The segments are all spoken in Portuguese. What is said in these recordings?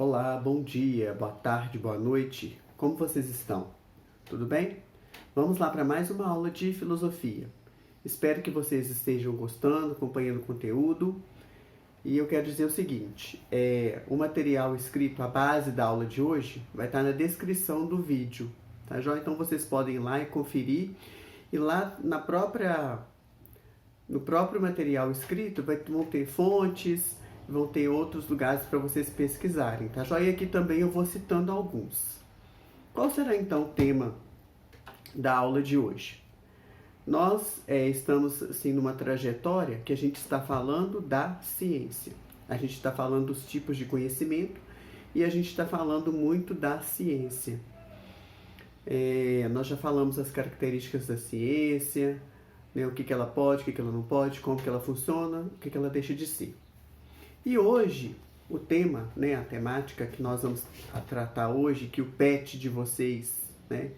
Olá, bom dia, boa tarde, boa noite. Como vocês estão? Tudo bem? Vamos lá para mais uma aula de filosofia. Espero que vocês estejam gostando, acompanhando o conteúdo. E eu quero dizer o seguinte, o material escrito, a base da aula de hoje, vai estar na descrição do vídeo, tá joia? Então vocês podem ir lá e conferir. E lá no próprio material escrito vão ter fontes, vão ter outros lugares para vocês pesquisarem, tá joia? E aqui também eu vou citando alguns. Qual será então o tema da aula de hoje? Nós estamos assim numa trajetória que a gente está falando da ciência. A gente está falando dos tipos de conhecimento e a gente está falando muito da ciência. Nós já falamos as características da ciência, né, o que ela pode, o que ela não pode, como que ela funciona, o que ela deixa de ser. E hoje, o tema, né, a temática que nós vamos tratar hoje, que o PET de vocês, né,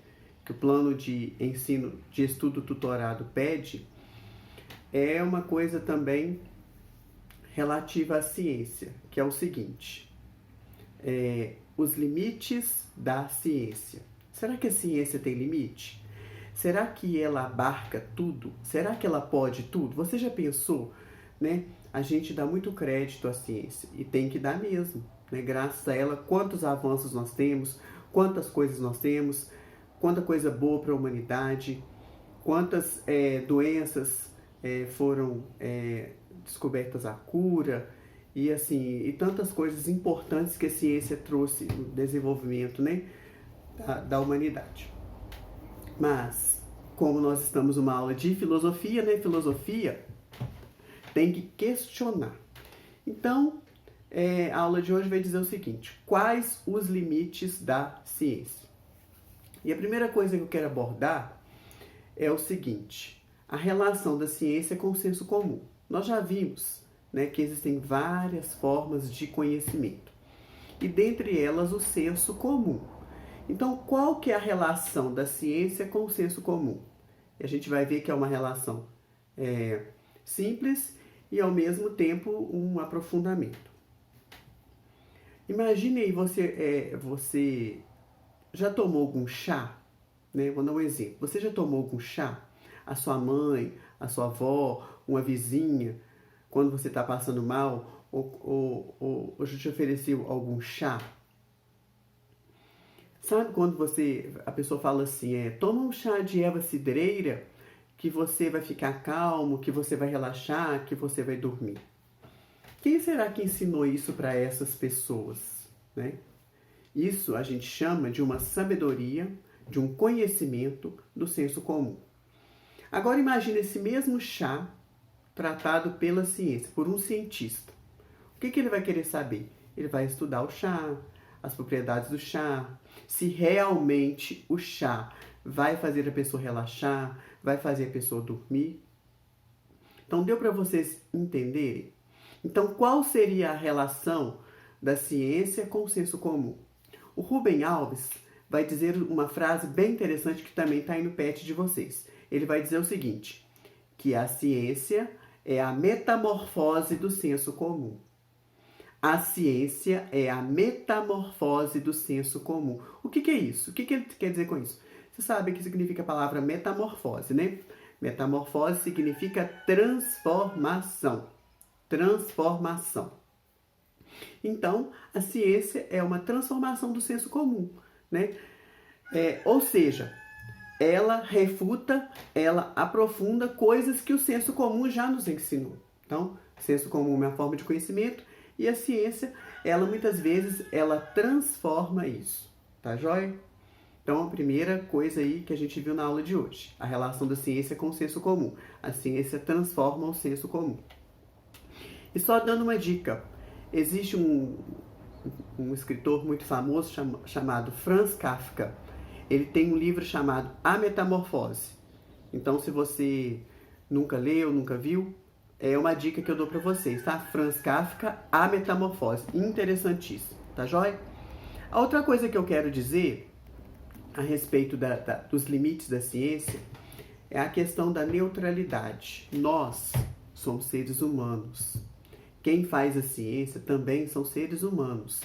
que o plano de ensino, de estudo tutorado pede, é uma coisa também relativa à ciência, que é o seguinte, os limites da ciência. Será que a ciência tem limite? Será que ela abarca tudo? Será que ela pode tudo? Você já pensou, né? A gente dá muito crédito à ciência e tem que dar mesmo, né? Graças a ela, quantos avanços nós temos, quantas coisas nós temos, quanta coisa boa para a humanidade, quantas doenças foram descobertas a cura e assim, e tantas coisas importantes que a ciência trouxe no desenvolvimento, né, da humanidade. Mas, como nós estamos numa aula de filosofia, né, filosofia tem que questionar. Então, a aula de hoje vai dizer o seguinte, quais os limites da ciência? E a primeira coisa que eu quero abordar é o seguinte, a relação da ciência com o senso comum. Nós já vimos, né, que existem várias formas de conhecimento, e dentre elas o senso comum. Então, qual que é a relação da ciência com o senso comum? E a gente vai ver que é uma relação simples e, ao mesmo tempo, um aprofundamento. Imagine aí, você já tomou algum chá? Né? Vou dar um exemplo. Você já tomou algum chá? A sua mãe, a sua avó, uma vizinha, quando você está passando mal, ou já te ofereceu algum chá? Sabe quando a pessoa fala assim, toma um chá de erva cidreira que você vai ficar calmo, que você vai relaxar, que você vai dormir? Quem será que ensinou isso para essas pessoas, né? Isso a gente chama de uma sabedoria, de um conhecimento do senso comum. Agora imagine esse mesmo chá tratado pela ciência, por um cientista. O que ele vai querer saber? Ele vai estudar o chá, as propriedades do chá, se realmente o chá vai fazer a pessoa relaxar, vai fazer a pessoa dormir. Então deu para vocês entenderem? Então qual seria a relação da ciência com o senso comum? O Rubem Alves vai dizer uma frase bem interessante que também está aí no PET de vocês. Ele vai dizer o seguinte, que a ciência é a metamorfose do senso comum. A ciência é a metamorfose do senso comum. O que é isso? O que ele quer dizer com isso? Você sabe o que significa a palavra metamorfose, né? Metamorfose significa transformação. Transformação. Então, a ciência é uma transformação do senso comum, né? Ou seja, ela refuta, ela aprofunda coisas que o senso comum já nos ensinou. Então, o senso comum é uma forma de conhecimento e a ciência, ela muitas vezes, ela transforma isso, tá joia? Então, a primeira coisa aí que a gente viu na aula de hoje, a relação da ciência com o senso comum. A ciência transforma o senso comum. E só dando uma dica, existe um escritor muito famoso chamado Franz Kafka. Ele tem um livro chamado A Metamorfose. Então, se você nunca leu, nunca viu, é uma dica que eu dou para vocês, tá? Franz Kafka, A Metamorfose. Interessantíssimo, tá joia? A outra coisa que eu quero dizer a respeito dos limites da ciência é a questão da neutralidade. Nós somos seres humanos. Quem faz a ciência também são seres humanos.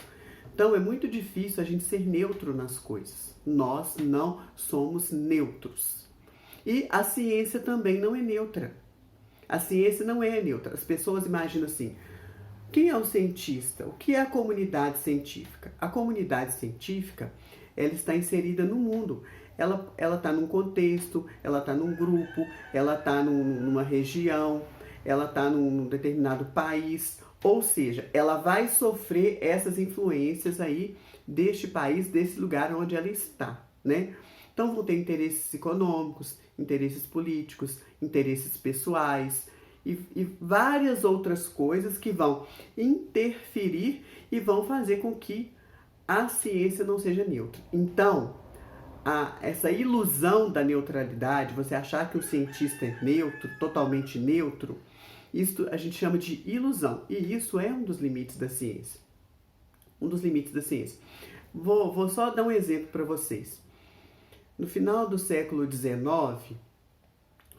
Então é muito difícil a gente ser neutro nas coisas. Nós não somos neutros. E a ciência também não é neutra. A ciência não é neutra. As pessoas imaginam assim: quem é o cientista? O que é a comunidade científica? A comunidade científica, ela está inserida no mundo. Ela está num contexto, ela está num grupo, ela está numa região, ela está num determinado país. Ou seja, ela vai sofrer essas influências aí deste país, desse lugar onde ela está, né? Então vão ter interesses econômicos, interesses políticos, interesses pessoais e várias outras coisas que vão interferir e vão fazer com que a ciência não seja neutra. Então, essa ilusão da neutralidade, você achar que o cientista é neutro, totalmente neutro, isso a gente chama de ilusão. E isso é um dos limites da ciência. Um dos limites da ciência. Vou só dar um exemplo para vocês. No final do século XIX,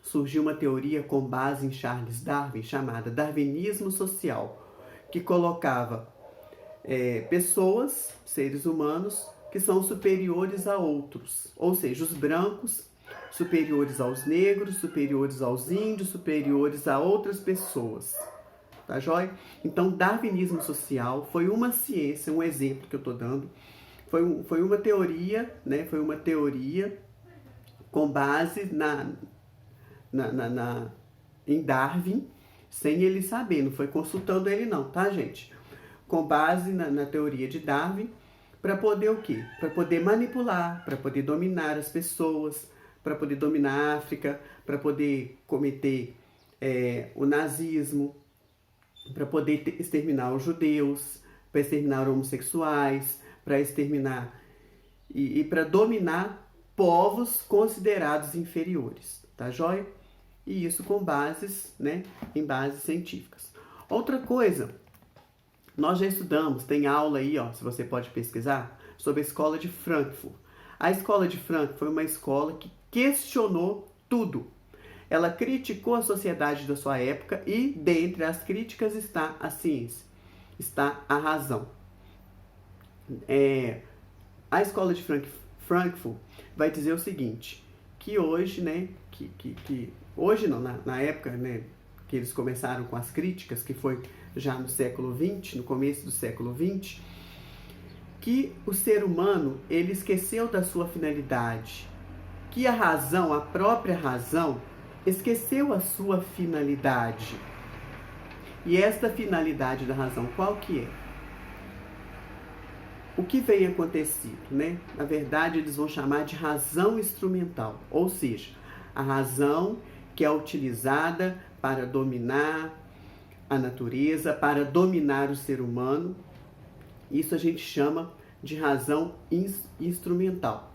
surgiu uma teoria com base em Charles Darwin, chamada Darwinismo Social, que colocava pessoas, seres humanos, que são superiores a outros. Ou seja, os brancos superiores aos negros, superiores aos índios, superiores a outras pessoas. Tá joia? Então, Darwinismo Social foi uma ciência, um exemplo que eu estou dando, foi uma teoria, né? Foi uma teoria com base em Darwin, sem ele saber, não foi consultando ele não, tá, gente? Com base na teoria de Darwin, para poder o quê? Para poder manipular, para poder dominar as pessoas, para poder dominar a África, para poder cometer o nazismo, para poder exterminar os judeus, para exterminar os homossexuais, para exterminar e para dominar povos considerados inferiores, tá joia? E isso com bases, né, em bases científicas. Outra coisa, nós já estudamos, tem aula aí, ó, se você pode pesquisar, sobre a escola de Frankfurt. A escola de Frankfurt foi uma escola que questionou tudo. Ela criticou a sociedade da sua época e, dentre as críticas, está a ciência, está a razão. A escola de Frankfurt vai dizer o seguinte, que hoje, né, hoje não, na época, né, que eles começaram com as críticas, que foi já no século XX, no começo do século XX, que o ser humano, ele esqueceu da sua finalidade, que a razão, a própria razão, esqueceu a sua finalidade. E esta finalidade da razão, qual que é? O que vem acontecido, né? Na verdade, eles vão chamar de razão instrumental, ou seja, a razão que é utilizada para dominar a natureza, para dominar o ser humano. Isso a gente chama de razão instrumental.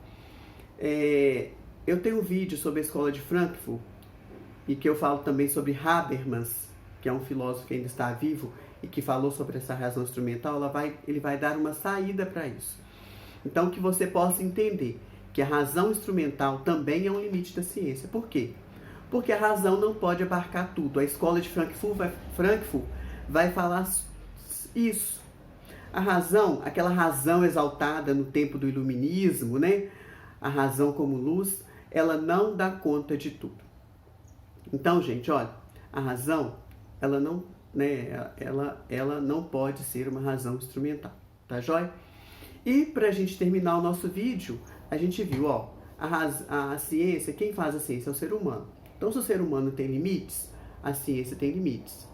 Eu tenho um vídeo sobre a escola de Frankfurt e que eu falo também sobre Habermas, que é um filósofo que ainda está vivo e que falou sobre essa razão instrumental. Ele vai dar uma saída para isso. Então, que você possa entender que a razão instrumental também é um limite da ciência. Por quê? Porque a razão não pode abarcar tudo. A escola de Frankfurt vai falar isso. A razão, aquela razão exaltada no tempo do iluminismo, né? A razão como luz, ela não dá conta de tudo. Então, gente, olha, a razão, ela não, né, ela não pode ser uma razão instrumental, tá joia? E para a gente terminar o nosso vídeo, a gente viu, ó, a ciência, quem faz a ciência é o ser humano. Então, se o ser humano tem limites, a ciência tem limites.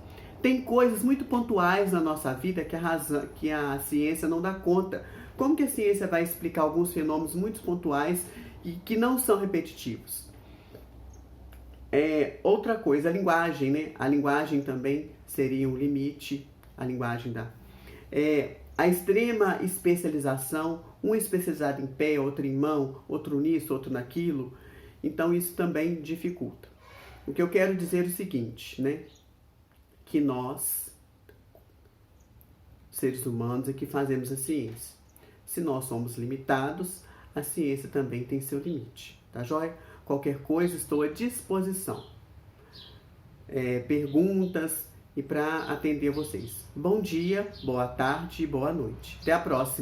Tem coisas muito pontuais na nossa vida que a ciência não dá conta. Como que a ciência vai explicar alguns fenômenos muito pontuais e que não são repetitivos? Outra coisa, a linguagem, né? A linguagem também seria um limite, a linguagem a extrema especialização, um especializado em pé, outro em mão, outro nisso, outro naquilo. Então, isso também dificulta. O que eu quero dizer é o seguinte, né? Que nós, seres humanos, é que fazemos a ciência. Se nós somos limitados, a ciência também tem seu limite, tá joia? Qualquer coisa, estou à disposição. Perguntas e para atender vocês. Bom dia, boa tarde e boa noite. Até a próxima.